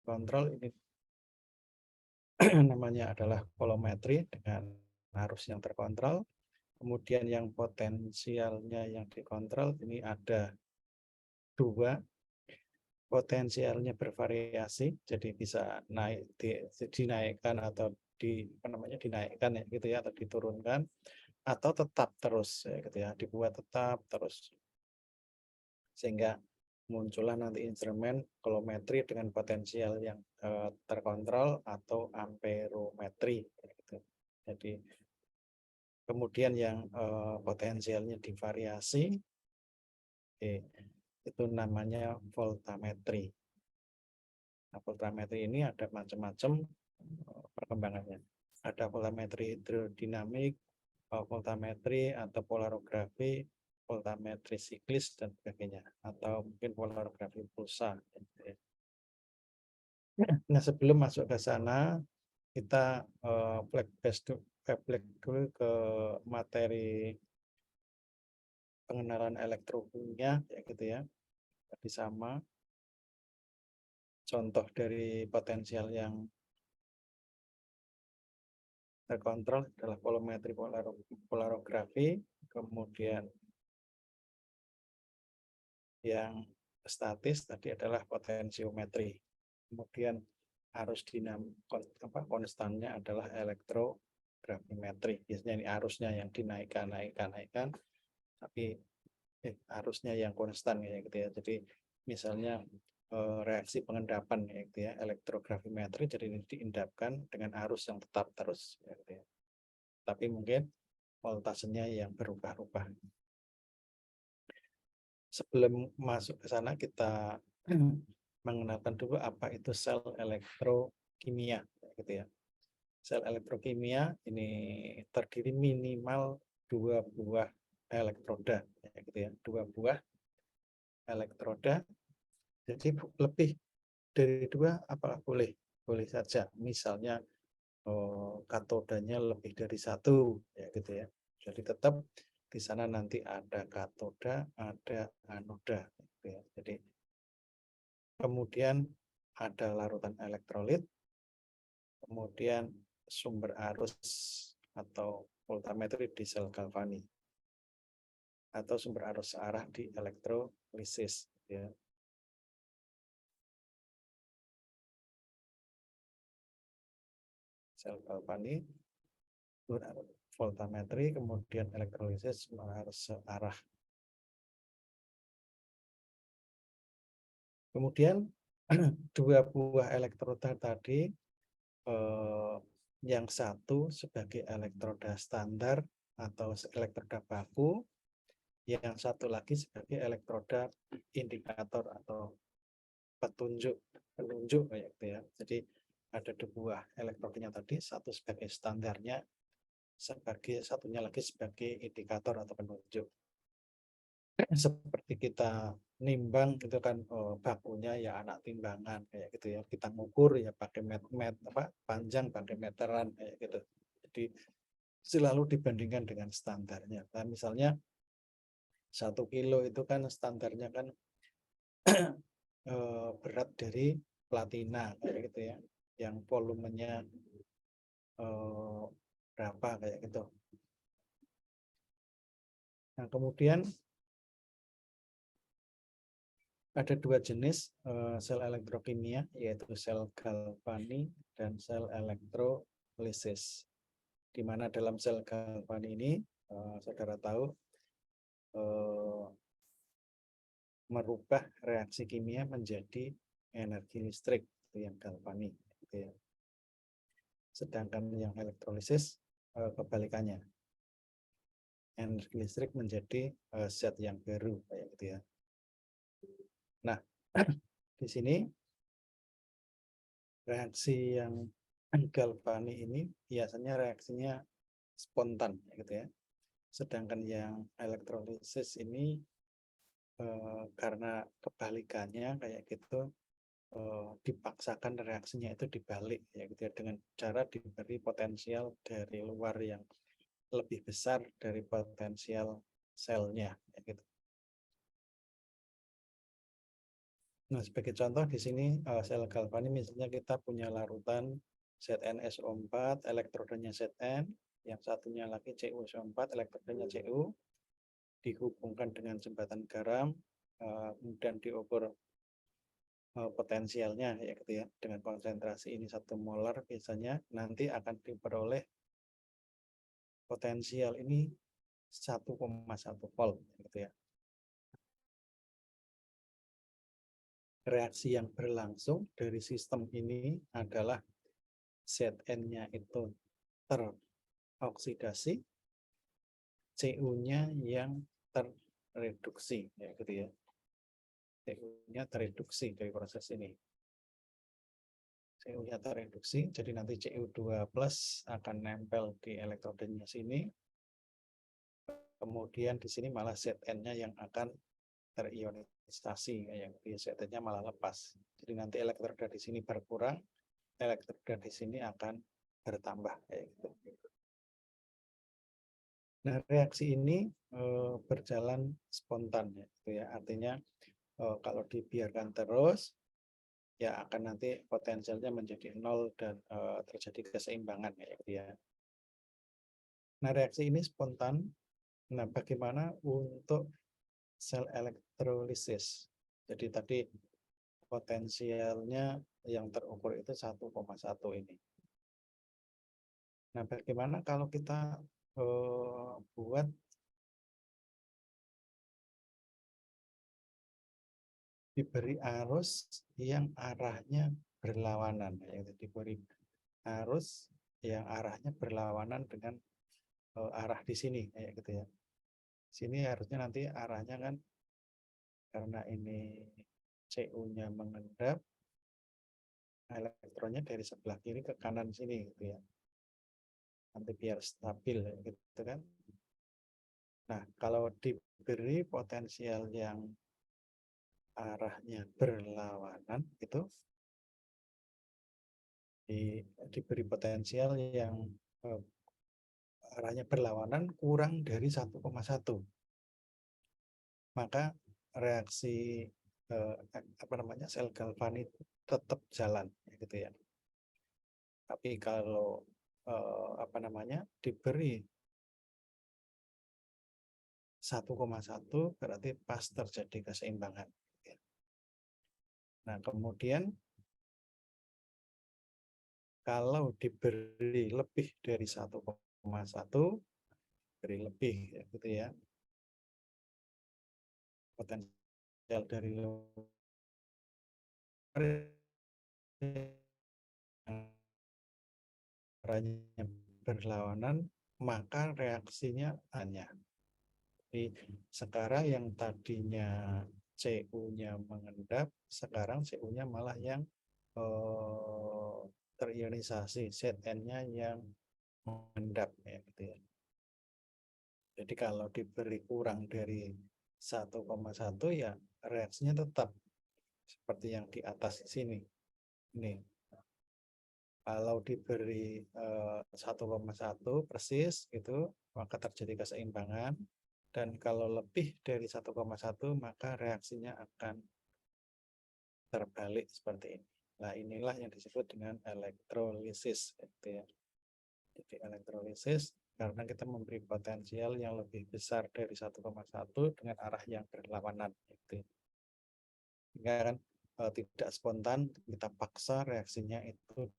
terkontrol ini namanya adalah volumetri dengan arus yang terkontrol. Kemudian yang potensialnya yang dikontrol ini ada 2, potensialnya bervariasi, jadi bisa dinaikkan atau dinaikkan ya gitu ya, atau diturunkan, atau tetap terus ya gitu ya, dibuat tetap terus, sehingga muncullah nanti instrumen volumetri dengan potensial yang terkontrol atau amperometri gitu. Jadi kemudian yang potensialnya divariasi, itu namanya voltametri. Nah, voltametri ini ada macam-macam perkembangannya. Ada voltametri hidrodinamik, voltametri atau polarografi, voltametri siklis dan sebagainya, atau mungkin polarografi pulsa. Nah, sebelum masuk ke sana, kita flashback dulu ke materi pengenalan elektrokimia, ya gitu ya. Tadi sama. Contoh dari potensial yang terkontrol adalah volumetri polarografi, kemudian yang statis tadi adalah potensiometri. Kemudian arus konstannya adalah elektrografimetri. Biasanya ini arusnya yang dinaikkan, tapi arusnya yang konstan ya gitu ya. Jadi misalnya reaksi pengendapan ya gitu ya, elektrografimetri jadi diendapkan dengan arus yang tetap terus ya gitu ya. Tapi mungkin voltasenya yang berubah-ubah. Sebelum masuk ke sana kita mengenalkan dulu apa itu sel elektrokimia gitu ya. Sel elektrokimia ini terdiri minimal 2 buah elektroda ya gitu ya. 2 buah elektroda. Jadi lebih dari 2 apakah boleh? Boleh saja. Misalnya katodanya lebih dari 1 ya gitu ya. Jadi tetap di sana nanti ada katoda, ada anoda gitu ya. Jadi kemudian ada larutan elektrolit, kemudian sumber arus atau voltametri di sel galvanik, atau sumber arus searah di elektrolisis ya. Sel galvanik, voltametri, kemudian elektrolisis, sumber arus searah. Kemudian 2 buah elektroda tadi, yang satu sebagai elektroda standar atau elektroda baku, yang satu lagi sebagai elektroda indikator atau penunjuk kayak gitu ya. Jadi ada 2 buah elektrodanya tadi, satu sebagai standarnya, satunya lagi sebagai indikator atau penunjuk. Seperti kita nimbang gitu kan, bakunya ya anak timbangan kayak gitu ya, kita ngukur ya pakai panjang pakai meteran kayak gitu. Jadi selalu dibandingkan dengan standarnya. Nah, misalnya 1 kilo itu kan standarnya kan berat dari platina kayak gitu ya, yang volumenya berapa kayak gitu. Nah, kemudian ada 2 jenis sel elektrokimia, yaitu sel galvanik dan sel elektrolisis. Di mana dalam sel galvanik ini, saudara tahu, merubah reaksi kimia menjadi energi listrik, itu yang galvanik. Gitu ya. Sedangkan yang elektrolisis kebalikannya, energi listrik menjadi zat yang baru, kayak gitu ya. Nah, di sini reaksi yang galvanik ini biasanya reaksinya spontan gitu ya. Sedangkan yang elektrolisis ini karena kebalikannya kayak gitu, dipaksakan reaksinya itu dibalik ya gitu ya, dengan cara diberi potensial dari luar yang lebih besar dari potensial selnya ya gitu. Nah, sebagai contoh di sini sel galvanik misalnya kita punya larutan ZnSO4, elektrodanya Zn, yang satunya lagi CuSO4, elektrodanya Cu, dihubungkan dengan jembatan garam, kemudian diukur potensialnya ya gitu ya, dengan konsentrasi ini 1 molar biasanya nanti akan diperoleh potensial ini 1,1 volt gitu ya. Reaksi yang berlangsung dari sistem ini adalah Zn-nya itu teroksidasi, Cu-nya yang terreduksi ya gitu ya. Cu-nya tereduksi dari proses ini. Cu-nya tereduksi, jadi nanti Cu2 plus akan nempel di elektrodenya sini. Kemudian di sini malah Zn-nya yang akan terionisasi, yang Zn-nya malah lepas. Jadi nanti elektroda di sini berkurang, elektroda di sini akan bertambah kayak gitu. Nah, reaksi ini berjalan spontan ya, gitu ya. Artinya kalau dibiarkan terus ya akan nanti potensialnya menjadi 0 dan terjadi keseimbangan ya, gitu ya. Nah, reaksi ini spontan. Nah, bagaimana untuk sel elektrolisis? Jadi tadi potensialnya yang terukur itu 1,1 ini. Nah, bagaimana kalau kita buat diberi arus yang arahnya berlawanan, yaitu diberi arus yang arahnya berlawanan dengan arah di sini, kayak gitu ya. Sini harusnya nanti arahnya kan karena ini Cu-nya mengendap, elektronnya dari sebelah kiri ke kanan sini, gitu ya. Nanti biar stabil, gitu kan. Nah, kalau diberi potensial yang arahnya berlawanan, itu diberi potensial yang arahnya berlawanan kurang dari 1,1, maka reaksi sel galvanik tetap jalan gitu ya. Tapi kalau diberi 1,1 berarti pas terjadi keseimbangan. Nah, kemudian kalau diberi lebih dari 1,1, beri lebih ya, gitu ya. Potensial dari luar arahnya berlawanan, maka reaksinya hanya. Jadi sekarang yang tadinya Cu-nya mengendap, sekarang Cu-nya malah yang terionisasi, Zn-nya yang mengendap ya gitu ya. Jadi kalau diberi kurang dari 1,1 ya reaksinya tetap seperti yang di atas sini. Ini kalau diberi 1,1 persis gitu, maka terjadi keseimbangan. Dan kalau lebih dari 1,1 maka reaksinya akan terbalik seperti ini. Nah, inilah yang disebut dengan elektrolisis gitu ya. Jadi elektrolisis karena kita memberi potensial yang lebih besar dari 1,1 dengan arah yang berlawanan gitu. Sehingga kan tidak spontan, kita paksa reaksinya itu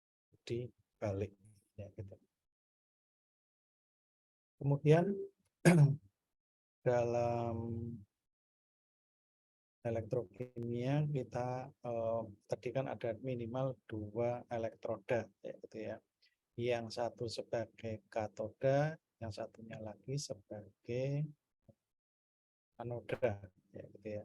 dibalik ya gitu. Kemudian dalam elektrokimia kita tadi kan ada minimal 2 elektroda ya gitu ya. Yang satu sebagai katoda, yang satunya lagi sebagai anoda ya gitu ya.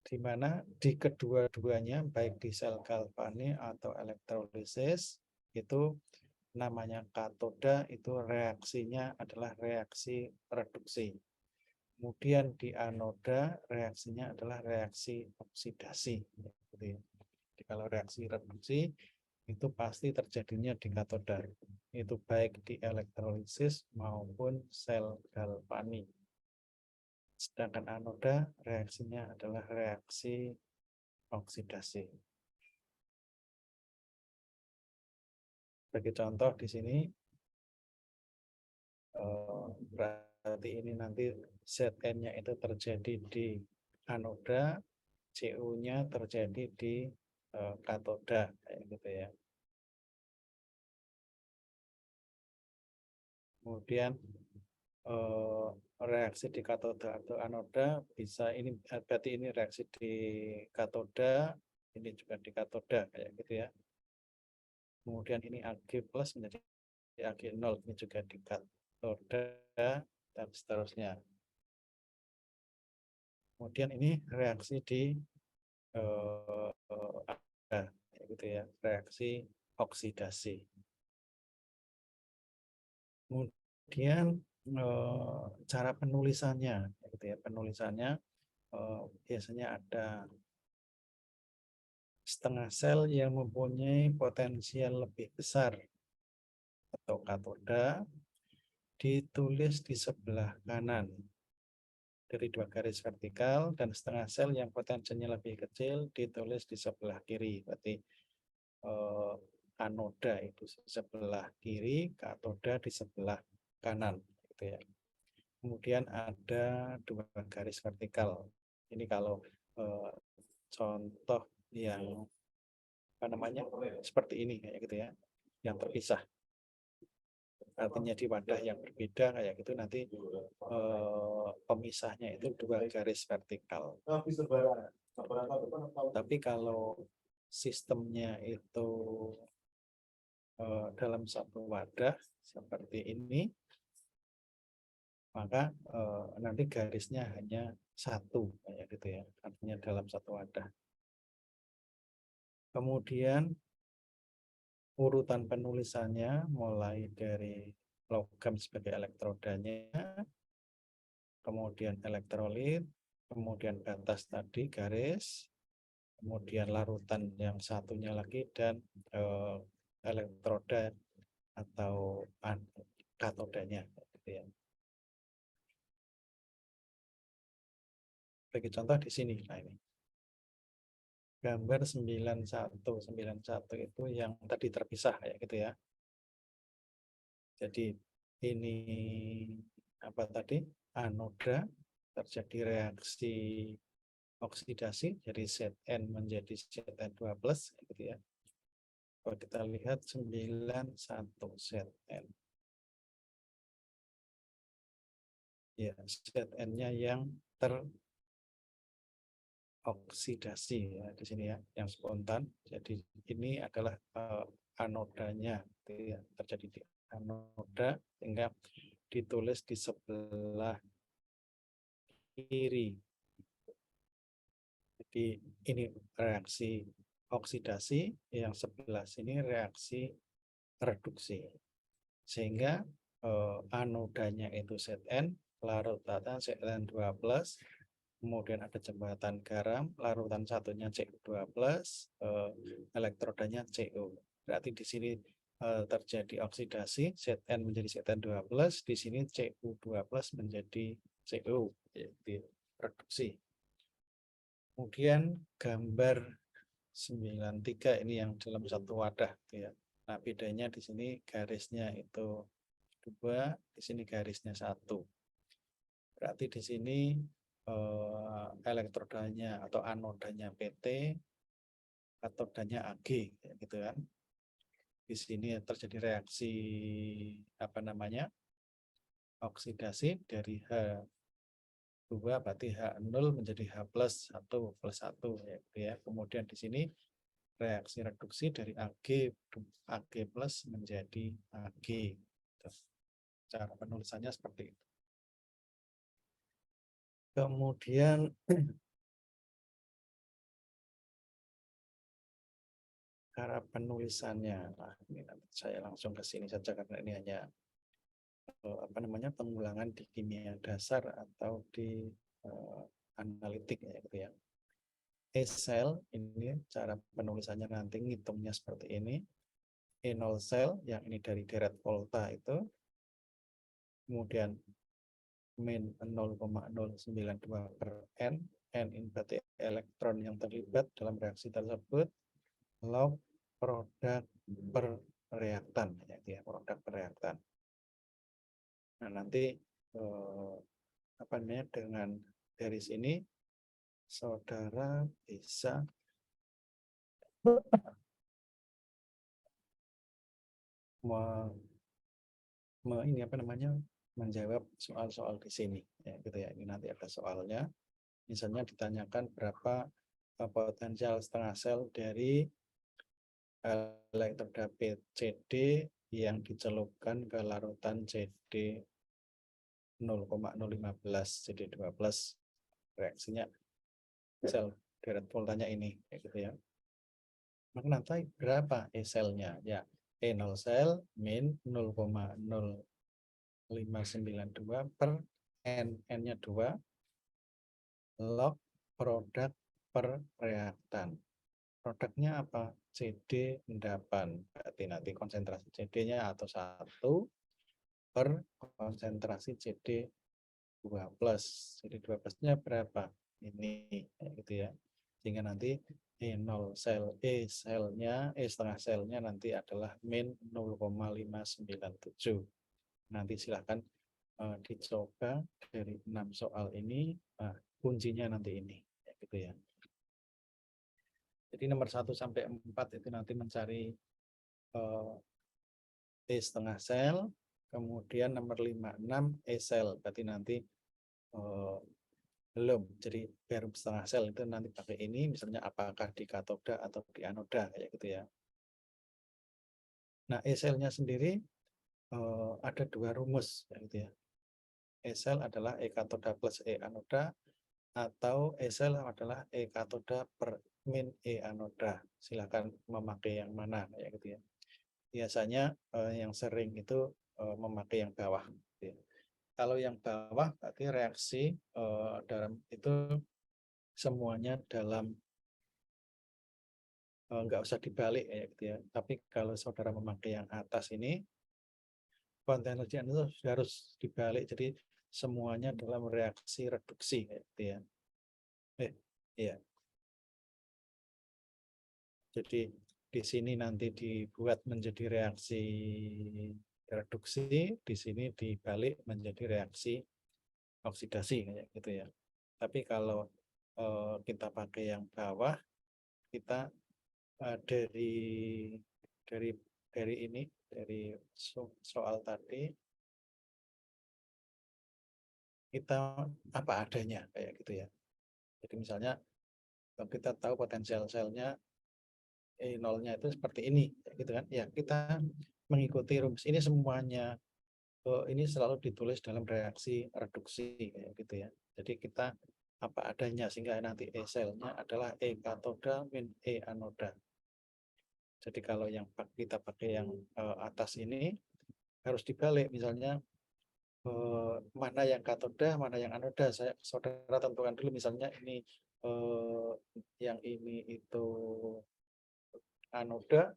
Di mana di kedua-duanya baik di sel galvanik atau elektrolisis itu namanya katoda, itu reaksinya adalah reaksi reduksi. Kemudian di anoda reaksinya adalah reaksi oksidasi. Jadi kalau reaksi reduksi itu pasti terjadinya di katoda. Itu baik di elektrolisis maupun sel galvanik. Sedangkan anoda reaksinya adalah reaksi oksidasi. Sebagai contoh di sini, berarti ini nanti Zn-nya itu terjadi di anoda, Cu-nya terjadi di katoda, kayak gitu ya. Kemudian reaksi di katoda atau anoda bisa ini, berarti ini reaksi di katoda, ini juga di katoda, kayak gitu ya. Kemudian ini Ag plus menjadi Ag0, ini juga di katoda, dan seterusnya. Kemudian ini reaksi di gitu ya, reaksi oksidasi. Kemudian cara penulisannya, gitu ya, penulisannya biasanya ada setengah sel yang mempunyai potensial lebih besar atau katoda ditulis di sebelah kanan dari 2 garis vertikal, dan setengah sel yang potensinya lebih kecil ditulis di sebelah kiri. Berarti anoda itu sebelah kiri, katoda di sebelah kanan, gitu ya. Kemudian ada 2 garis vertikal. Ini kalau contoh yang seperti ini, kayak gitu ya, yang terpisah. Artinya di wadah yang berbeda kayak gitu, nanti pemisahnya itu 2 garis vertikal. Tapi kalau sistemnya itu dalam satu wadah seperti ini, maka nanti garisnya hanya 1, kayak gitu ya, artinya dalam satu wadah. Kemudian urutan penulisannya mulai dari logam sebagai elektrodanya, kemudian elektrolit, kemudian batas tadi garis, kemudian larutan yang satunya lagi, dan elektroda atau katodanya, gitu ya. Bagi contoh di sini, nah ini gambar 91 itu yang tadi terpisah, kayak gitu ya. Jadi ini apa tadi, anoda, terjadi reaksi oksidasi, jadi Zn menjadi Zn2+, gitu ya. Kalau kita lihat 91 Zn. Ya, Zn-nya yang teroksidasi ya di sini ya, yang spontan. Jadi ini adalah anodanya, gitu ya, terjadi di anoda, sehingga ditulis di sebelah kiri. Jadi ini reaksi oksidasi, yang sebelah sini reaksi reduksi. Sehingga anodanya itu Zn, larutan Zn2+, kemudian ada jembatan garam, larutan satunya Cu2+, elektrodanya Cu. Berarti di sini terjadi oksidasi, Zn menjadi Zn2+, di sini Cu2+ menjadi Cu, jadi reduksi. Kemudian gambar 93 ini yang dalam satu wadah, ya. Nah, bedanya di sini garisnya itu 2, di sini garisnya 1. Berarti di sini elektrodanya atau anodanya PT, katodanya Ag, gitu kan. Di sini terjadi reaksi oksidasi dari H2, berarti H0 menjadi H plus 1 plus 1, ya. Kemudian di sini reaksi reduksi dari Ag plus menjadi Ag. Cara penulisannya seperti itu. Kemudian cara penulisannya, nah, ini nanti saya langsung ke sini saja karena ini hanya pengulangan di kimia dasar atau di analitik, ya, gitu ya. E-cell ini cara penulisannya nanti ngitungnya seperti ini. E0 cell yang ini dari deret volta itu, kemudian min 0,092 per N. N ini berarti elektron yang terlibat dalam reaksi tersebut. Log produk per reaktan, ya, produk per reaktan. Nah, nanti apa namanya, dengan dari sini saudara bisa ini apa namanya, menjawab soal-soal di sini, ya, gitu ya. Ini nanti ada soalnya, misalnya ditanyakan berapa potensial setengah sel dari elektroda CD yang dicelupkan ke larutan CD 0,015 CD12, reaksinya sel deret voltanya ini, ya, gitu ya. Maka nanti berapa E-selnya? Ya, E0 sel min 0,0592 per N, N-nya 2, log produk per reaktan. Produknya apa? CD 8. Berarti nanti konsentrasi CD-nya atau 1 per konsentrasi CD 2 plus. CD 2 plus-nya berapa? Ini, gitu ya. Sehingga nanti E0 sel, E-selnya, E setengah selnya nanti adalah min 0,597. Nanti silahkan dicoba dari 6 soal ini, kuncinya nanti ini, gitu ya. Jadi nomor 1 sampai 4 itu nanti mencari E setengah sel, kemudian nomor 5, 6 E sel, berarti nanti belum, jadi baru setengah sel itu nanti pakai ini, misalnya apakah di katoda atau di anoda, kayak gitu ya. Nah, E-selnya sendiri ada 2 rumus, gitu ya. E-sel adalah E katoda plus E anoda, atau E-sel adalah E katoda per min E anoda. Silakan memakai yang mana, kayak gitu ya. Biasanya yang sering itu memakai yang bawah, gitu ya. Kalau yang bawah berarti reaksi dalam itu semuanya dalam, nggak usah dibalik, ya, gitu ya. Tapi kalau saudara memakai yang atas ini, konten energi itu harus dibalik, jadi semuanya dalam reaksi reduksi, gitu ya. Iya. Jadi di sini nanti dibuat menjadi reaksi reduksi, di sini dibalik menjadi reaksi oksidasi, kayak gitu ya. Tapi kalau kita pakai yang bawah, kita dari dari dari soal tadi kita apa adanya, kayak gitu ya. Jadi misalnya kita tahu potensial selnya E0-nya itu seperti ini, gitu kan? Ya, kita mengikuti rumus ini semuanya. Ini selalu ditulis dalam reaksi reduksi, kayak gitu ya. Jadi kita apa adanya, sehingga nanti E selnya adalah E katoda min E anoda. Jadi kalau yang kita pakai yang atas ini harus dibalik, misalnya mana yang katoda, mana yang anoda. Saudara tentukan dulu, misalnya ini yang ini itu anoda.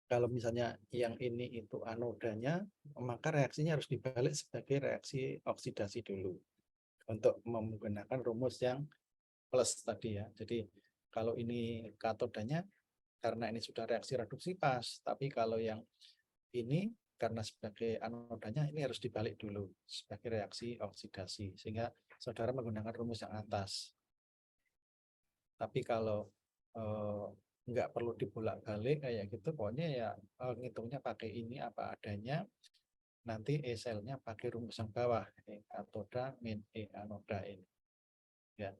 Kalau misalnya yang ini itu anodanya, maka reaksinya harus dibalik sebagai reaksi oksidasi dulu untuk menggunakan rumus yang plus tadi ya. Jadi kalau ini katodanya, karena ini sudah reaksi reduksi pas, tapi kalau yang ini karena sebagai anodanya ini harus dibalik dulu sebagai reaksi oksidasi, sehingga saudara menggunakan rumus yang atas. Tapi kalau nggak perlu dibolak-balik kayak gitu, pokoknya ya ngitungnya pakai ini apa adanya, nanti E selnya pakai rumus yang bawah, E katoda min E anoda ini. Ya.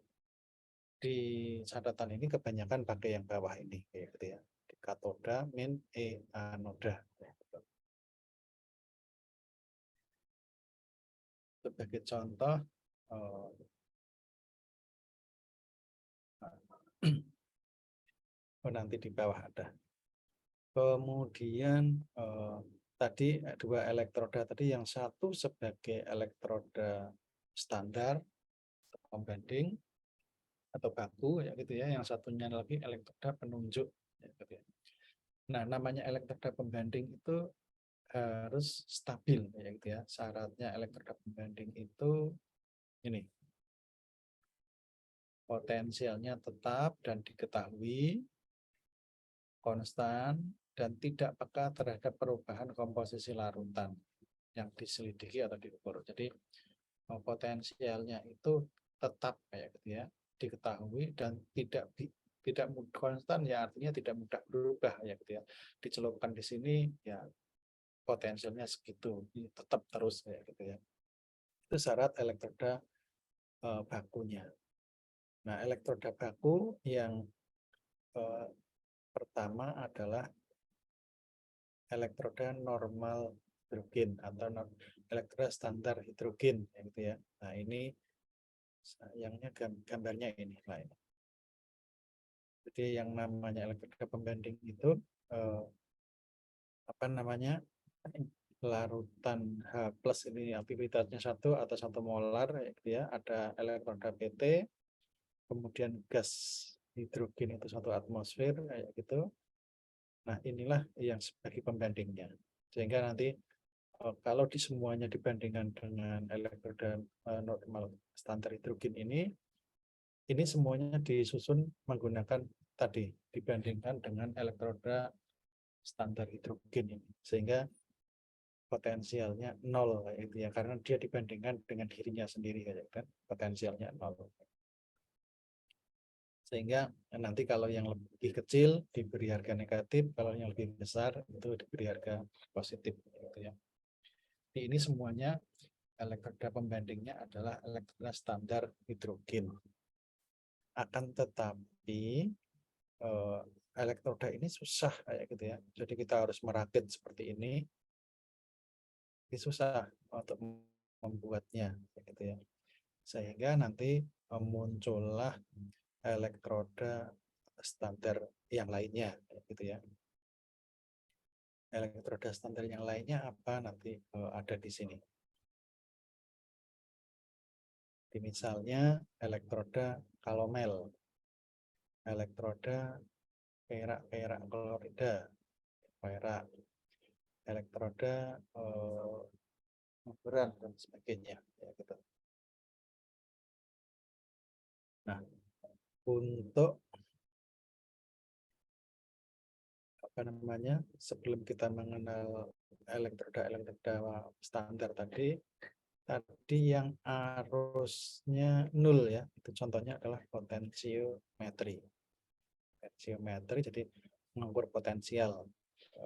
Di catatan ini kebanyakan pakai yang bawah ini, kayak gitu ya. Di katoda min E anoda. Sebagai contoh, nanti di bawah ada. Kemudian tadi 2 elektroda tadi, yang satu sebagai elektroda standar pembanding atau baku, ya gitu ya, yang satunya lagi elektroda penunjuk, gitu ya. Nah, namanya elektroda pembanding itu harus stabil ya gitu ya. Syaratnya elektroda pembanding itu ini, potensialnya tetap dan diketahui, konstan, dan tidak peka terhadap perubahan komposisi larutan yang diselidiki atau diukur. Jadi potensialnya itu tetap kayak gitu ya, diketahui dan tidak mudah konstan, ya artinya tidak mudah berubah ya gitu ya. Dicelupkan di sini ya potensialnya segitu, tetap terus kayak gitu ya. Itu syarat elektroda bakunya. Nah, elektroda baku yang pertama adalah elektroda normal hidrogen atau elektroda standar hidrogen ya gitu ya. Nah, ini sayangnya gambarnya ini. Nah, ini. Jadi yang namanya elektroda pembanding itu apa namanya, larutan H plus ini aktivitasnya 1 atau 1 molar ya gitu ya. Ada elektroda PT, kemudian gas hidrogen itu 1 atmosfer kayak gitu. Nah, inilah yang sebagai pembandingnya. Sehingga nanti kalau di semuanya dibandingkan dengan elektroda normal standar hidrogen ini semuanya disusun menggunakan tadi dibandingkan dengan elektroda standar hidrogen ini, sehingga potensialnya 0 itu ya, karena dia dibandingkan dengan dirinya sendiri kan, potensialnya 0. Sehingga nanti kalau yang lebih kecil diberi harga negatif, kalau yang lebih besar itu diberi harga positif gitu ya. Ini semuanya elektroda pembandingnya adalah elektroda standar hidrogen. Akan tetapi elektroda ini susah kayak gitu ya. Jadi kita harus merakit seperti ini susah untuk membuatnya gitu ya. Sehingga nanti muncullah elektroda standar yang lainnya gitu ya. Elektroda standar yang lainnya apa nanti ada di sini. Misalnya elektroda kalomel, elektroda perak klorida, perak, elektroda beran dan sebagainya ya gitu. Nah, untuk apa namanya, sebelum kita mengenal elektroda standar tadi yang arusnya 0 ya, itu contohnya adalah potensiometri. Potensiometri jadi mengukur potensial,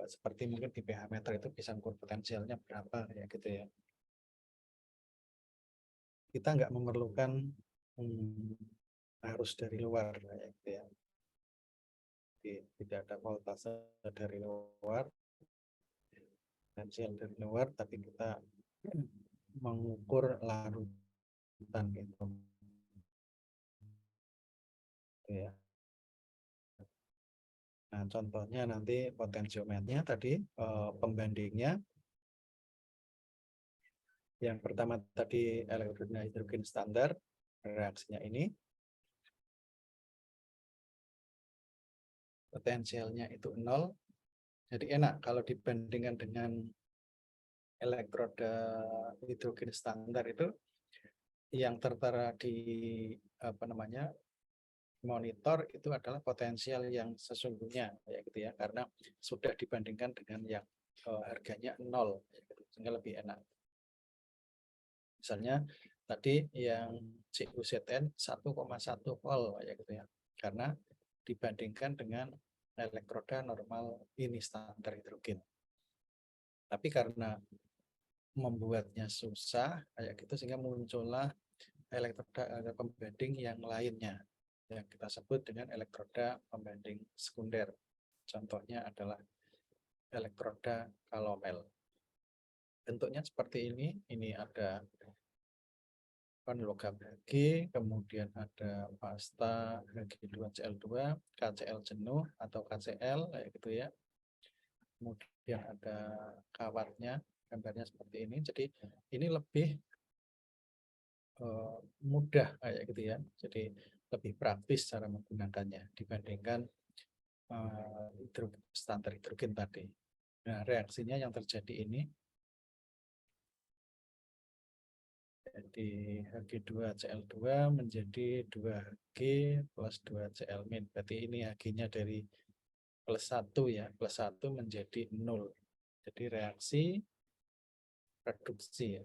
seperti mungkin di pH meter itu bisa mengukur potensialnya berapa ya gitu ya. Kita nggak memerlukan arus dari luar ya gitu ya. Jadi, tidak ada voltase dari luar, potensial dari luar, tapi kita mengukur larutan gitu ya. Nah, contohnya nanti potensiometernya tadi pembandingnya yang pertama tadi elektroda hidrogen standar, reaksinya ini potensialnya itu 0. Jadi enak kalau dibandingkan dengan elektroda hidrogen standar itu yang tertera di apa namanya monitor itu adalah potensial yang sesungguhnya ya gitu ya, karena sudah dibandingkan dengan yang harganya 0 gitu, sehingga lebih enak. Misalnya tadi yang CuZn 1,1 volt ya gitu ya, karena dibandingkan dengan elektroda normal ini standar hidrogen. Tapi karena membuatnya susah kayak gitu sehingga muncullah elektroda pembanding yang lainnya yang kita sebut dengan elektroda pembanding sekunder. Contohnya adalah elektroda kalomel. Bentuknya seperti ini ada logam Hg, kemudian ada pasta Hg2Cl2, KCl jenuh atau KCl kayak gitu ya. Kemudian ada kawatnya, gambarnya seperti ini. Jadi ini lebih mudah kayak gitu ya. Jadi lebih praktis cara menggunakannya dibandingkan standar hidrogen tadi. Nah, reaksinya yang terjadi ini, jadi Hg2Cl2 menjadi 2Hg plus 2Cl-. Berarti ini Hg-nya dari +1 ya, +1 menjadi 0. Jadi reaksi reduksi ya.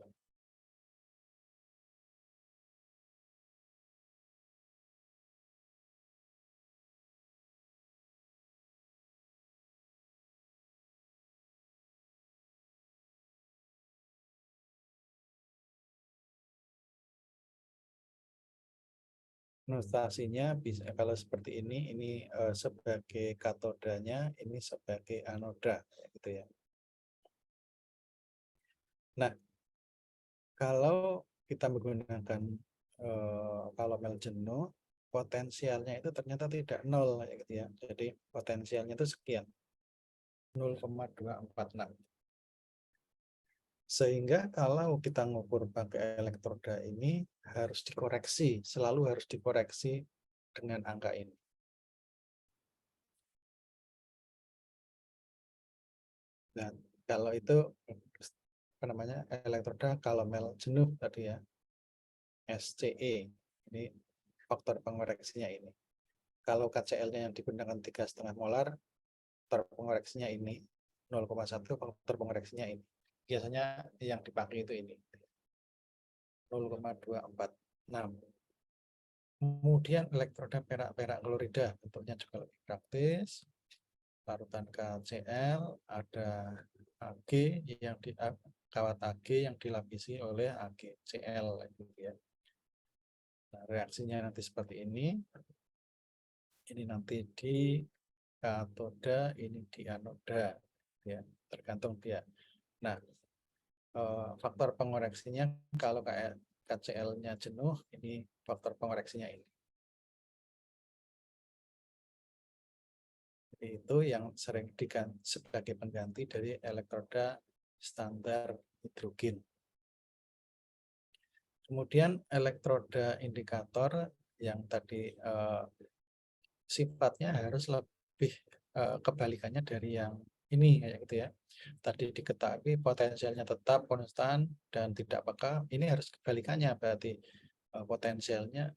Notasinya bisa kalau seperti ini sebagai katodanya, ini sebagai anoda, gitu ya. Nah, kalau kita menggunakan kalomel jenuh, potensialnya itu ternyata tidak 0, gitu ya. Jadi potensialnya itu sekian, 0,246. Sehingga kalau kita ngukur pakai elektroda ini harus dikoreksi, selalu harus dikoreksi dengan angka ini. Nah, kalau itu apa namanya, elektroda kalomel jenuh tadi ya, SCE, ini faktor pengoreksinya ini. Kalau KCl-nya yang digunakan 3,5 molar, faktor pengoreksinya ini 0,1, faktor pengoreksinya ini. Biasanya yang dipakai itu ini 0,246. Kemudian elektroda perak-perak klorida, bentuknya juga lebih praktis. Larutan KCl, ada Ag yang di kawat Ag yang dilapisi oleh AgCl, gitu ya. Nah, reaksinya nanti seperti ini. Ini nanti di katoda, ini di anoda, ya, tergantung dia. Nah, faktor pengoreksinya kalau kayak KCl-nya jenuh, ini faktor pengoreksinya ini. Itu yang sering diganti sebagai pengganti dari elektroda standar hidrogen. Kemudian elektroda indikator yang tadi sifatnya harus lebih kebalikannya dari yang ini, kayak gitu ya. Tadi diketahui potensialnya tetap konstan dan tidak peka, ini harus kebalikannya, berarti potensialnya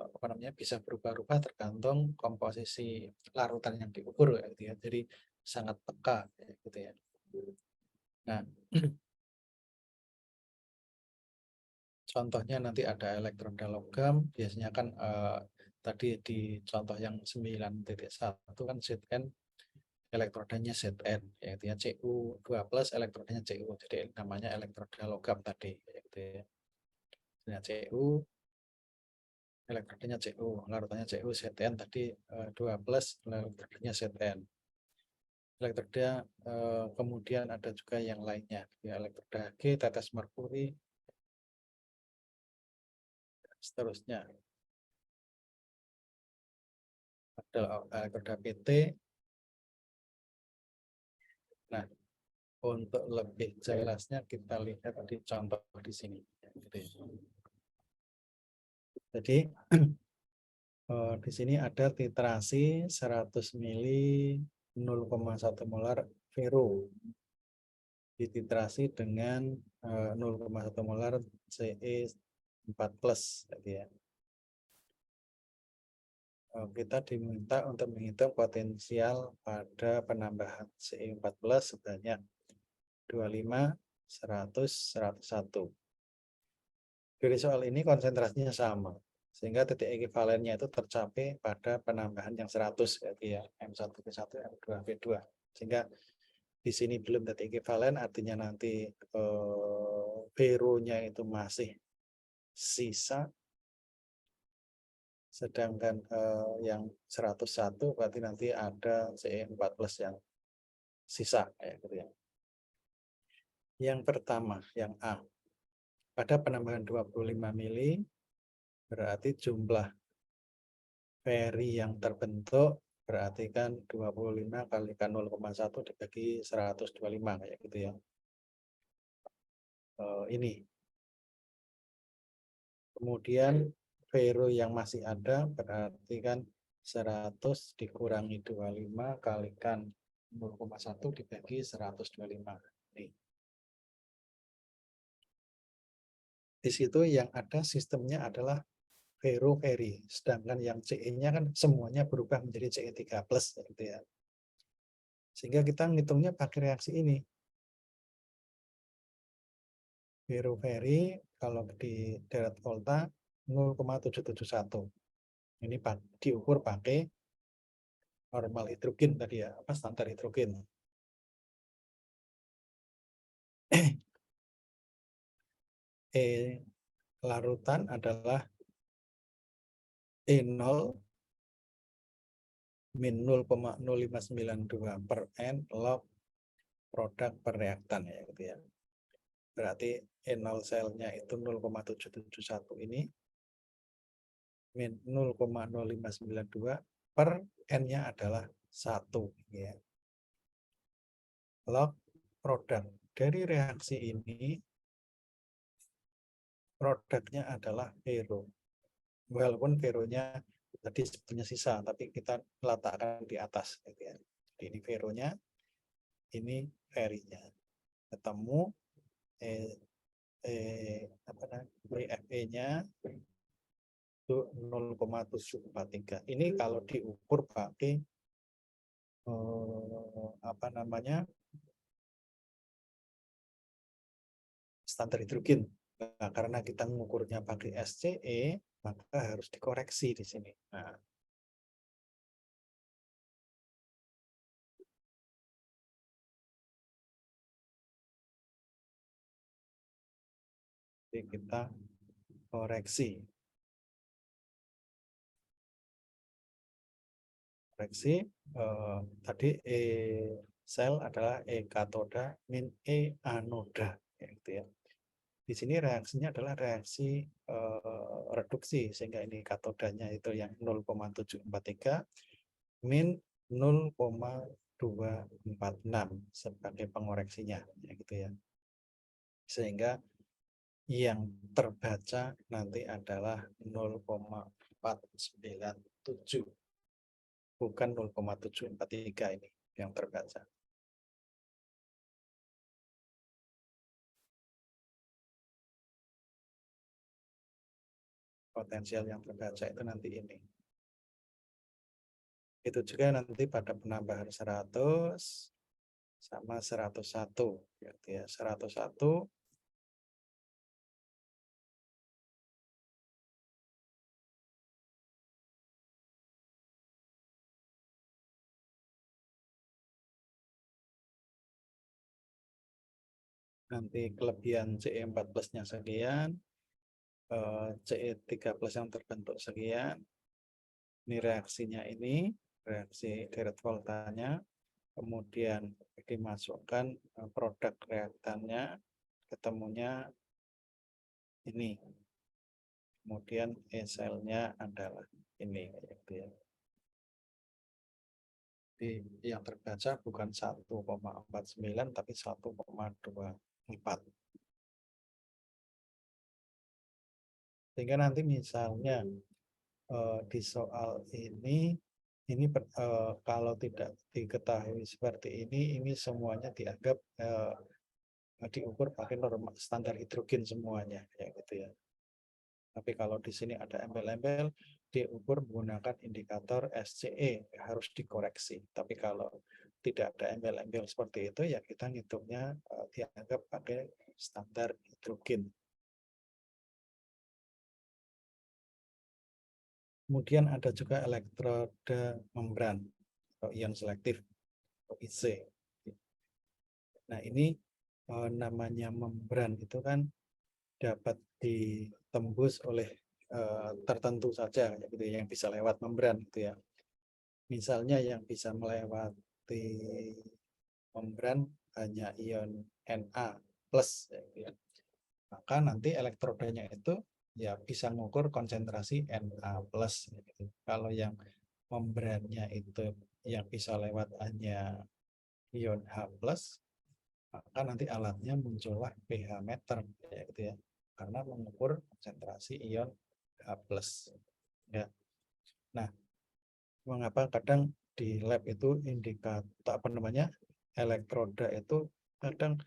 apa namanya, bisa berubah-ubah tergantung komposisi larutan yang diukur, gitu ya. Jadi sangat peka, gitu ya. Nah, contohnya nanti ada elektroda logam, biasanya kan tadi di contoh yang 9.1 kan Zn elektrodanya Zn, yaitu ya Cu2+, elektrodanya Cu, jadi namanya elektroda logam tadi, yaitu ya. Nah, Cu, elektrodanya Cu, larutannya Cu, Zn tadi 2+, elektrodanya Zn. Elektroda kemudian ada juga yang lainnya, ya, elektroda G, tetes merkuri, seterusnya. Ada elektroda PT. Nah, untuk lebih jelasnya kita lihat di contoh di sini. Jadi di sini ada titrasi 100 mili 0,1 molar Vero dititrasi dengan 0,1 molar Ce4+, ya. Kita diminta untuk menghitung potensial pada penambahan Ce4+ sebanyak 25, 100, 101. Dari soal ini konsentrasinya sama, sehingga titik ekivalennya itu tercapai pada penambahan yang 100, ya, M1P1, M2P2. Sehingga di sini belum titik ekivalen, artinya nanti Vero-nya itu masih sisa, sedangkan yang 101 berarti nanti ada Ce4+ yang sisa, gitu ya. Yang pertama, yang A, pada penambahan 25 mili berarti jumlah Veri yang terbentuk berarti kan 25 kalikan 0,1 dibagi 125, kayak gitu ya. Ini. Kemudian Vero yang masih ada berarti kan 100 dikurangi 25 kalikan 0,1 dibagi 125. Nih. Di situ yang ada sistemnya adalah Vero Veri, sedangkan yang CE-nya kan semuanya berubah menjadi CE3+, gitu ya. Sehingga kita ngitungnya pakai reaksi ini. Vero Veri kalau di deret volta 0,771. Ini diukur pakai normal hidrogen tadi ya, apa standar hidrogen. Larutan adalah E0 min 0,0592 per N log produk per reaktan ya gitu ya. Berarti E0 selnya itu 0,771 ini min 0,0592 per N-nya adalah 1 ya. Log produk dari reaksi ini produknya adalah Vero. Walaupun Vero-nya tadi sebetulnya sisa, tapi kita letakkan di atas. Gitu ya. Jadi ini Vero-nya, ini Veri-nya. Ketemu WFE-nya itu 0,743. Ini kalau diukur pakai apa namanya standar hidrogen. Nah, karena kita mengukurnya pakai SCE, maka harus dikoreksi di sini. Nah, jadi kita koreksi. Tadi E sel adalah E katoda min E anoda, gitu ya. Di sini reaksinya adalah reaksi reduksi, sehingga ini katodanya itu yang 0,743 min 0,246 sebagai pengoreksinya, ya gitu ya. Sehingga yang terbaca nanti adalah 0,497, bukan 0,743 ini yang terbaca. Potensial yang terbaca itu nanti ini. Itu juga nanti pada penambahan 100 sama 101, gitu ya. 101 nanti kelebihan CE4+-nya sekian, CE3+ yang terbentuk sekian. Ini reaksinya ini, reaksi deret voltanya, kemudian dimasukkan produk reaktannya, ketemunya ini. Kemudian E-selnya adalah ini. Gitu ya. Jadi yang terbaca bukan 1,49 tapi 1,24. Sehingga nanti misalnya di soal ini kalau tidak diketahui seperti ini semuanya dianggap diukur pakai norma standar hidrogen semuanya, ya gitu ya. Tapi kalau di sini ada embel-embel, diukur menggunakan indikator SCE, harus dikoreksi. Tapi kalau tidak ada embel-embel seperti itu, ya kita ngitungnya dianggap pakai standar hidrogen. Kemudian ada juga elektroda membran atau ion selektif atau IC. Nah ini namanya membran itu kan dapat ditembus oleh tertentu saja, gitu ya, yang bisa lewat membran, gitu ya. Misalnya yang bisa melewati membran hanya ion Na plus, ya. Maka nanti elektrodanya itu ya bisa mengukur konsentrasi Na plus. Gitu. Kalau yang membrannya itu yang bisa lewat hanya ion H plus, maka nanti alatnya muncullah pH meter, ya, gitu ya, karena mengukur konsentrasi ion H plus. Ya. Nah, mengapa kadang di lab itu indikator elektroda itu kadang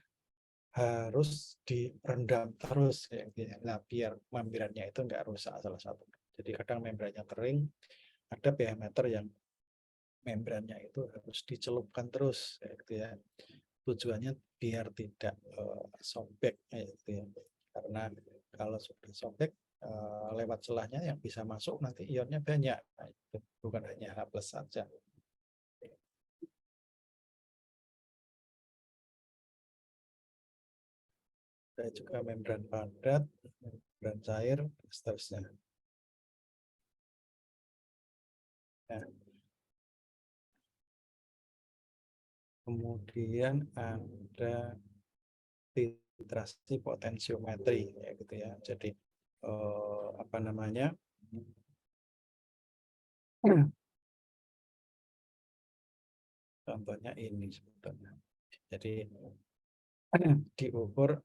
harus direndam terus ya, gitu ya. Nah, biar membrannya itu nggak rusak salah satu. Jadi kadang membrannya kering, ada pH meter yang membrannya itu harus dicelupkan terus ya, gitu ya. Tujuannya biar tidak sobek ya, gitu ya. Karena kalau sudah sobek lewat celahnya yang bisa masuk nanti ionnya banyak. Nah, itu bukan hanya H+ saja. Ada juga membran padat, membran cair, dan seterusnya. Nah, kemudian ada titrasi potensiometri ya gitu ya. Jadi apa namanya? Contohnya ini sebetulnya. Jadi diukur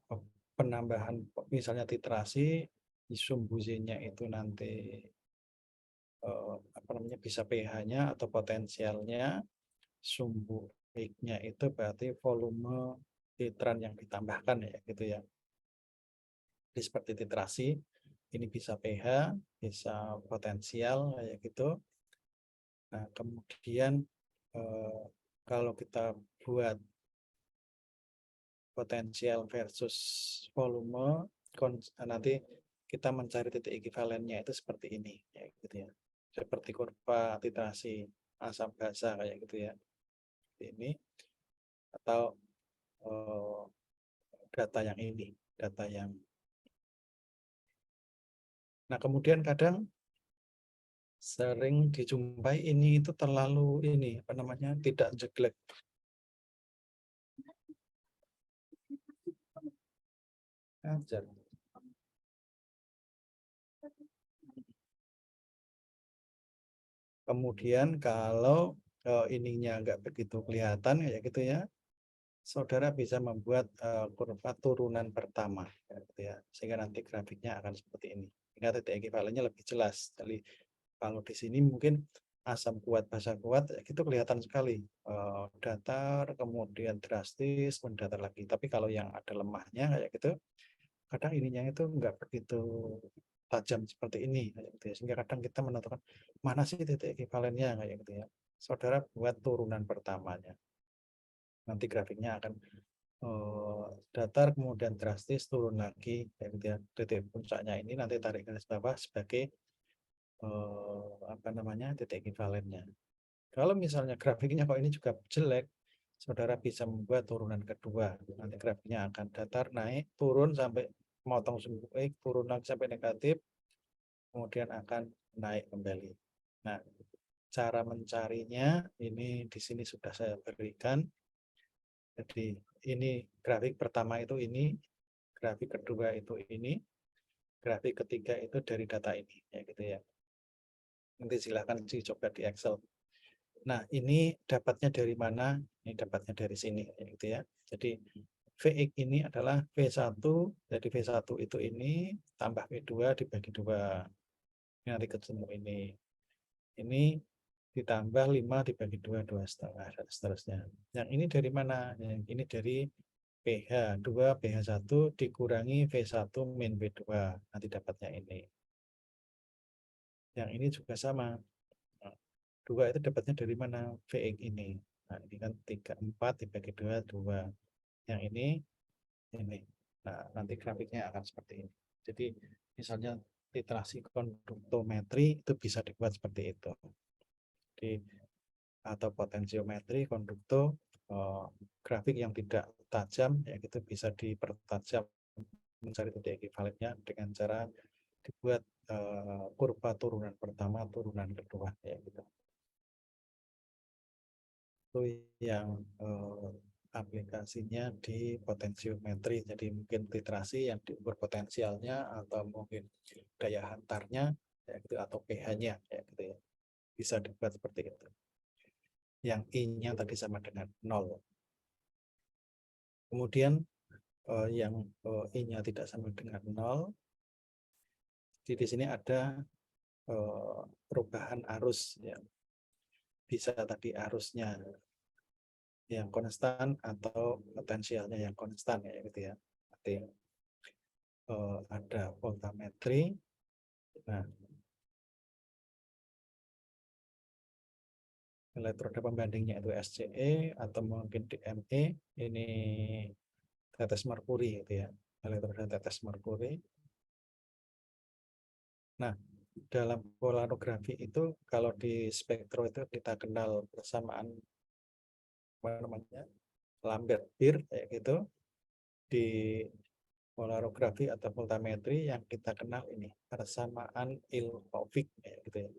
penambahan misalnya titrasi sumbu Z-nya itu nanti apa namanya bisa pH-nya atau potensialnya, sumbu X-nya itu berarti volume titran yang ditambahkan ya gitu ya. Jadi seperti titrasi ini bisa pH, bisa potensial kayak gitu. Nah, kemudian kalau kita buat potensial versus volume, nanti kita mencari titik ekivalennya itu seperti ini ya gitu ya. Seperti kurva titrasi asam basa kayak gitu ya. Ini atau data yang ini, data yang. Nah, kemudian kadang sering dijumpai ini itu terlalu ini apa namanya tidak jelek. Ajar. Kemudian kalau ininya nggak begitu kelihatan ya gitu ya, saudara bisa membuat kurva turunan pertama ya, gitu ya, sehingga nanti grafiknya akan seperti ini. Sehingga titik ekivalennya lebih jelas. Jadi kalau di sini mungkin asam kuat, basa kuat, ya, itu kelihatan sekali datar, kemudian drastis, mendatar lagi. Tapi kalau yang ada lemahnya kayak gitu, kadang ininya itu nggak begitu tajam seperti ini kayak gitu ya. Sehingga kadang kita menentukan mana sih titik ekivalennya kayak gitu ya. Saudara buat turunan pertamanya, nanti grafiknya akan datar kemudian drastis turun lagi kayak gitu ya. Titik puncaknya ini nanti tarik garis bawah sebagai apa namanya titik ekivalennya. Kalau misalnya grafiknya kok ini juga jelek, saudara bisa membuat turunan kedua. Nanti grafiknya akan datar, naik, turun sampai memotong sumbu X, turun lagi sampai negatif, kemudian akan naik kembali. Nah, cara mencarinya ini di sini sudah saya berikan. Jadi ini grafik pertama itu ini, grafik kedua itu ini, grafik ketiga itu dari data ini, ya gitu ya. Nanti silakan dicoba di Excel. Nah, ini dapatnya dari mana? Ini dapatnya dari sini, gitu ya. Jadi Vx ini adalah V1, jadi V1 itu ini tambah V2 dibagi 2. Ini nanti ketemu ini. Ini ditambah 5 dibagi 2, 2,5, dan seterusnya. Yang ini dari mana? Yang ini dari pH 2, pH 1 dikurangi V1 min V2. Nanti dapatnya ini. Yang ini juga sama. 2 itu dapatnya dari mana? Vx ini. Nah, ini kan 3, 4 dibagi 2, 2. Yang ini. Nah, nanti grafiknya akan seperti ini. Jadi, misalnya titrasi konduktometri itu bisa dibuat seperti itu. Jadi, atau potensiometri, kondukto, grafik yang tidak tajam, ya itu bisa dipertajam mencari titik ekivalennya dengan cara dibuat kurva turunan pertama, turunan kedua, ya gitu. Itu yang aplikasinya di potensiometri. Jadi mungkin titrasi yang diukur potensialnya atau mungkin daya hantarnya ya gitu, atau pH-nya ya gitu ya. Bisa dibuat seperti itu. Yang I-nya tadi sama dengan 0. Kemudian yang I-nya tidak sama dengan 0. Di sini ada perubahan arus ya. bisa tadi arusnya yang konstan atau potensialnya yang konstan ya gitu ya. Nanti ada voltametri. Nah, elektroda pembandingnya itu SCE atau mungkin DME. Ini tetes merkuri itu ya, elektroda tetes merkuri. Nah, dalam polarigrafi itu kalau di spektro itu kita kenal persamaan apa namanya Lambert Beer kayak gitu. Di polarigrafi atau voltametri yang kita kenal ini persamaan Ilfovik kayak gitu ya.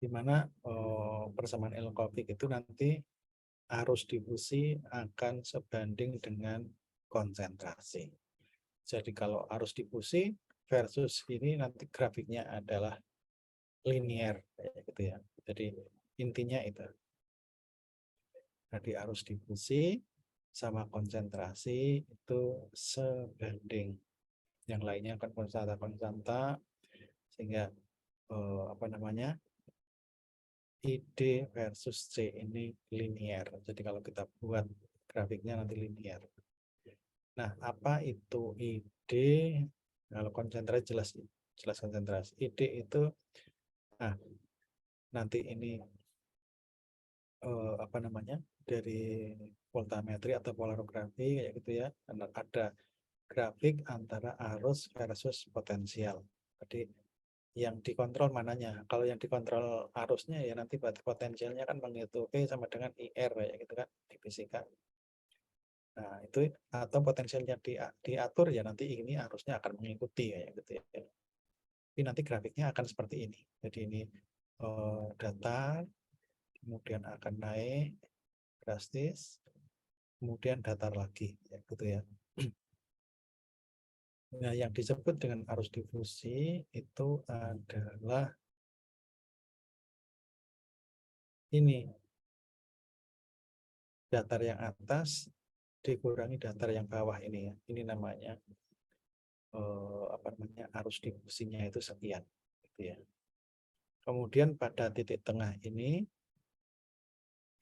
Di mana persamaan Ilfovik itu nanti arus difusi akan sebanding dengan konsentrasi. Jadi kalau arus difusi versus ini nanti grafiknya adalah linear kayak gitu ya. Jadi intinya itu. Jadi arus difusi sama konsentrasi itu sebanding. Yang lainnya akan konstanta sehingga apa namanya ID versus C ini linear. Jadi kalau kita buat grafiknya nanti linear. Nah, apa itu ID? Kalau konsentrasi jelas konsentrasi. ID itu nah nanti ini apa namanya dari voltametri atau polarigrafi kayak gitu ya. Ada grafik antara arus versus potensial. Jadi yang dikontrol mananya. Kalau yang dikontrol arusnya ya nanti berarti potensialnya kan mengikuti sama dengan IR ya gitu kan di fisika. Nah, itu atau potensialnya diatur ya nanti ini arusnya akan mengikuti ya gitu ya. Tapi nanti grafiknya akan seperti ini. Jadi ini datar, kemudian akan naik drastis, kemudian datar lagi ya gitu ya. Nah, yang disebut dengan arus difusi itu adalah ini datar yang atas dikurangi datar yang bawah ini ya. Ini namanya apa namanya arus difusinya itu sekian gitu ya. Kemudian pada titik tengah ini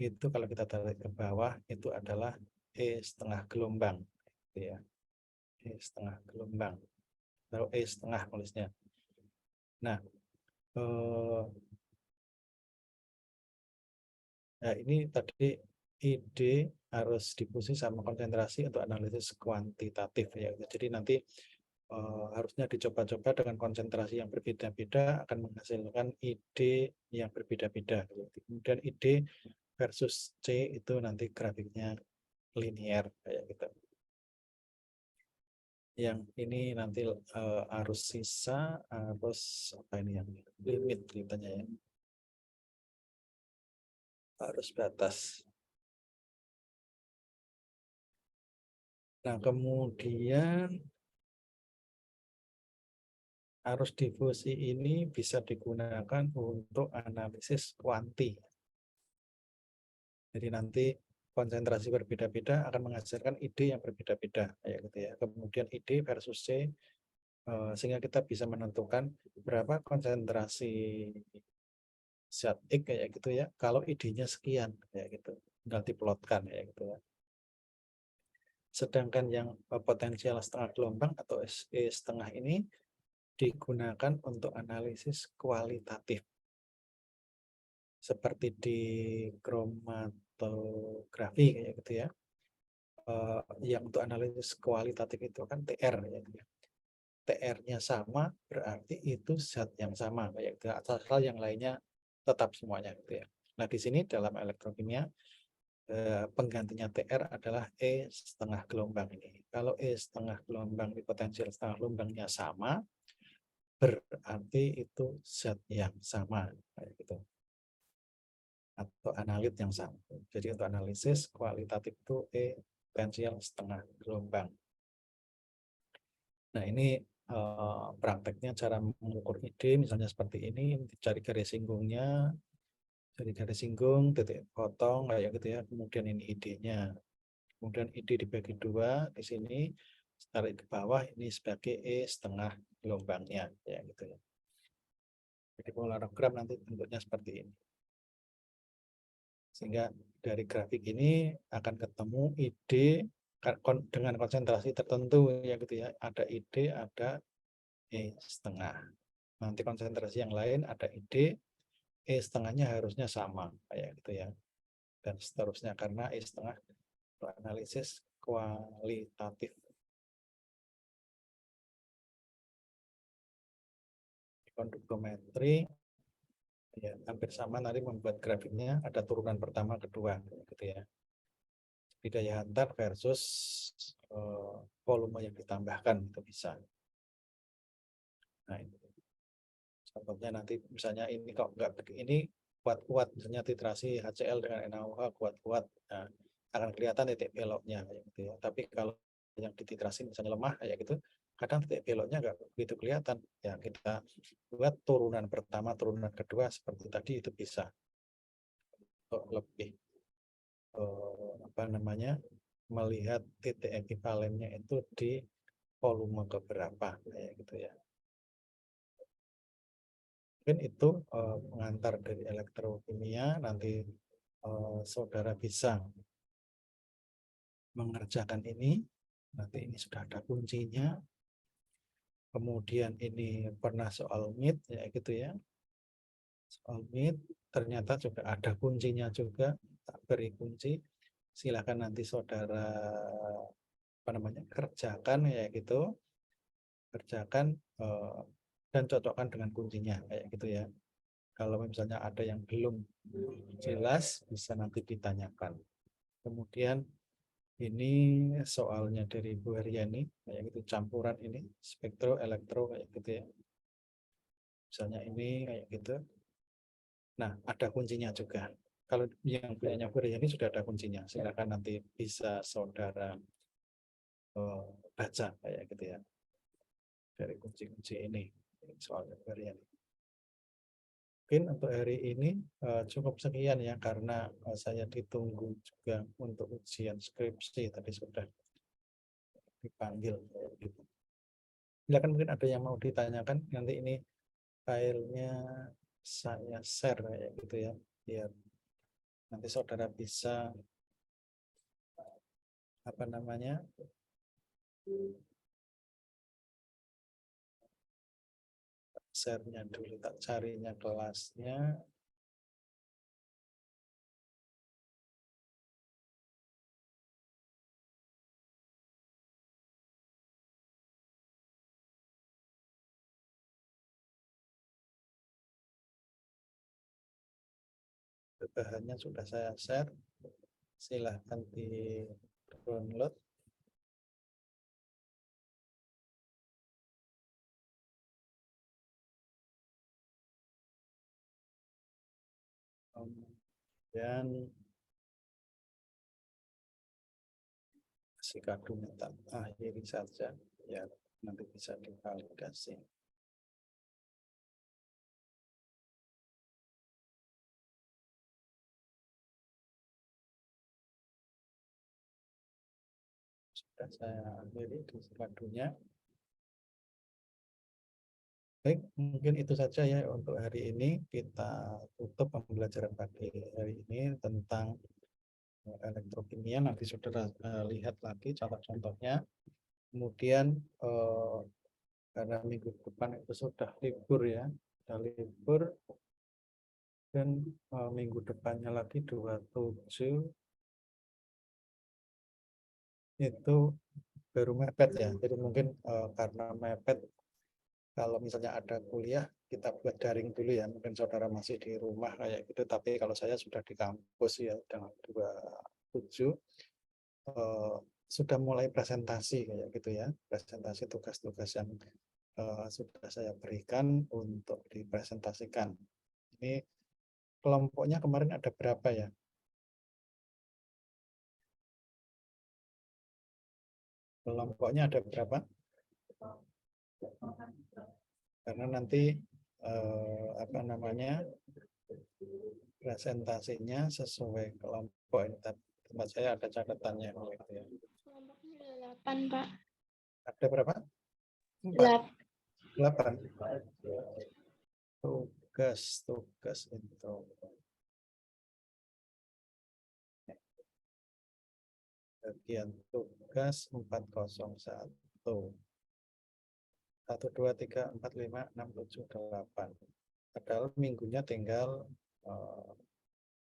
itu kalau kita tarik ke bawah itu adalah E setengah gelombang gitu ya. E setengah gelombang atau E setengah tulisnya. Nah, nah ini tadi ide harus difusi sama konsentrasi untuk analisis kuantitatif ya. Jadi nanti harusnya dicoba-coba dengan konsentrasi yang berbeda-beda akan menghasilkan ide yang berbeda-beda. Kemudian ide versus C itu nanti grafiknya linear kayak gitu. Yang ini nanti arus sisa, arus apa ini yang limit ceritanya ya. Arus batas. Nah, kemudian arus difusi ini bisa digunakan untuk analisis kuanti. Jadi nanti konsentrasi berbeda-beda akan menghasilkan ide yang berbeda-beda kayak gitu ya. Kemudian ide versus C sehingga kita bisa menentukan berapa konsentrasi zat X kayak gitu ya. Kalau idenya sekian kayak gitu. Tinggal diplotkan kayak gitu ya. Sedangkan yang potensial setengah gelombang atau SE setengah ini digunakan untuk analisis kualitatif. Seperti di kromatografi kayak gitu ya. Yang untuk analisis kualitatif itu kan TR ya. TR-nya sama berarti itu zat yang sama kayak gitu. Asal yang lainnya tetap semuanya gitu ya. Nah, di sini dalam elektrokimia penggantinya TR adalah E setengah gelombang ini. Kalau E setengah gelombang di potensial setengah gelombangnya sama, berarti itu zat yang sama kayak gitu. Atau analit yang sama. Jadi untuk analisis kualitatif itu E potensial setengah gelombang. Nah, ini prakteknya cara mengukur ide misalnya seperti ini, cari garis singgungnya, cari garis singgung, titik potong kayak gitu ya. Kemudian ini idenya. Kemudian ide dibagi dua di sini, tarik ke bawah ini sebagai E setengah gelombangnya ya gitu ya. Jadi polanogram nanti bentuknya seperti ini. Sehingga dari grafik ini akan ketemu ide dengan konsentrasi tertentu ya gitu ya. Ada ide, ada E setengah. Nanti konsentrasi yang lain ada ide, E setengahnya harusnya sama kayak gitu ya. Dan seterusnya karena E setengah analisis kualitatif. Konduktometri ya hampir sama, nanti membuat grafiknya ada turunan pertama kedua gitu ya. Jadi daya hantar versus volume yang ditambahkan itu bisa. Nah ini contohnya nanti misalnya ini kok enggak ini kuat-kuat, misalnya titrasi HCl dengan NaOH kuat-kuat, nah, akan kelihatan titik beloknya gitu ya. Tapi kalau yang dititrasi misalnya lemah kayak gitu, kadang titik beloknya enggak begitu kelihatan. Ya kita buat turunan pertama, turunan kedua seperti tadi itu bisa lebih apa namanya melihat titik ekivalennya itu di volume keberapa kayak gitu ya. Mungkin itu pengantar dari elektrokimia. Nanti saudara bisa mengerjakan ini. Nanti ini sudah ada kuncinya. Kemudian ini pernah soal MIT ya gitu ya. Soal MIT ternyata juga ada kuncinya juga. Tak beri kunci. Silakan nanti saudara apa namanya kerjakan ya gitu. Kerjakan dan cocokkan dengan kuncinya kayak gitu ya. Kalau misalnya ada yang belum jelas bisa nanti ditanyakan. Kemudian ini soalnya dari Bu Heriani kayak gitu, campuran ini spektro elektro kayak gitu ya. Misalnya ini kayak gitu. Nah, ada kuncinya juga. Kalau yang punyanya Bu Heriani sudah ada kuncinya. Silakan nanti bisa saudara baca kayak gitu ya. Dari kunci-kunci ini soalnya Bu Heriani. Mungkin untuk hari ini cukup sekian ya, karena saya ditunggu juga untuk ujian skripsi tadi sudah dipanggil. Gitu. Silakan mungkin ada yang mau ditanyakan, nanti ini filenya saya share kayak gitu ya, biar nanti saudara bisa apa namanya share-nya dulu, tak carinya kelasnya. Bahannya sudah saya share, silahkan di download. Dan si kado minta akhiri saja ya, nanti bisa divalidasi. Sudah saya akhiri di kadonya. Baik, mungkin itu saja ya untuk hari ini. Kita tutup pembelajaran pagi hari ini tentang elektrokimia. Nanti saudara lihat lagi contoh-contohnya. Kemudian karena minggu depan itu sudah libur ya, sudah libur, dan minggu depannya lagi 27 itu baru mepet ya. Jadi mungkin karena mepet, kalau misalnya ada kuliah kita buat daring dulu ya, mungkin saudara masih di rumah kayak gitu, tapi kalau saya sudah di kampus ya, tanggal 27 sudah mulai presentasi kayak gitu ya, presentasi tugas-tugas yang sudah saya berikan untuk dipresentasikan. Ini kelompoknya kemarin ada berapa ya? Kelompoknya ada berapa? Karena nanti apa namanya presentasinya sesuai kelompok ini. Tempat saya ada catatannya gitu ya. Kelompoknya ada 8, Pak. Ada berapa? 8. 8. tugas itu bagian tugas 401 1 2 3 4 5 6 7 8. Padahal minggunya tinggal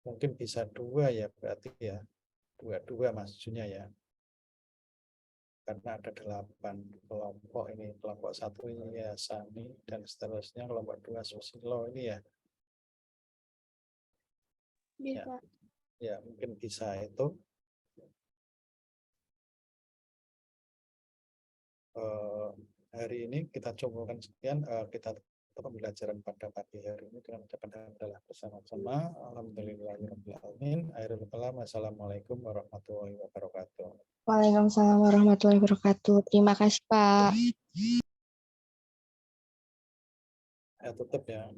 mungkin bisa 2 ya, berarti ya 22 maksudnya ya, karena ada 8 kelompok. Ini kelompok 1 ini ya Sani, dan seterusnya kelompok 2 Susilo ini ya. Bisa. Ya mungkin bisa itu. Hari ini kita cobakan sekian. Kita tutup pembelajaran pada pagi hari ini dengan ucapan adalah bersama-sama. Alhamdulillahirobbilalamin. Akhirul kalam. Assalamualaikum warahmatullahi wabarakatuh. Waalaikumsalam warahmatullahi wabarakatuh. Terima kasih, Pak. Ya tutup ya.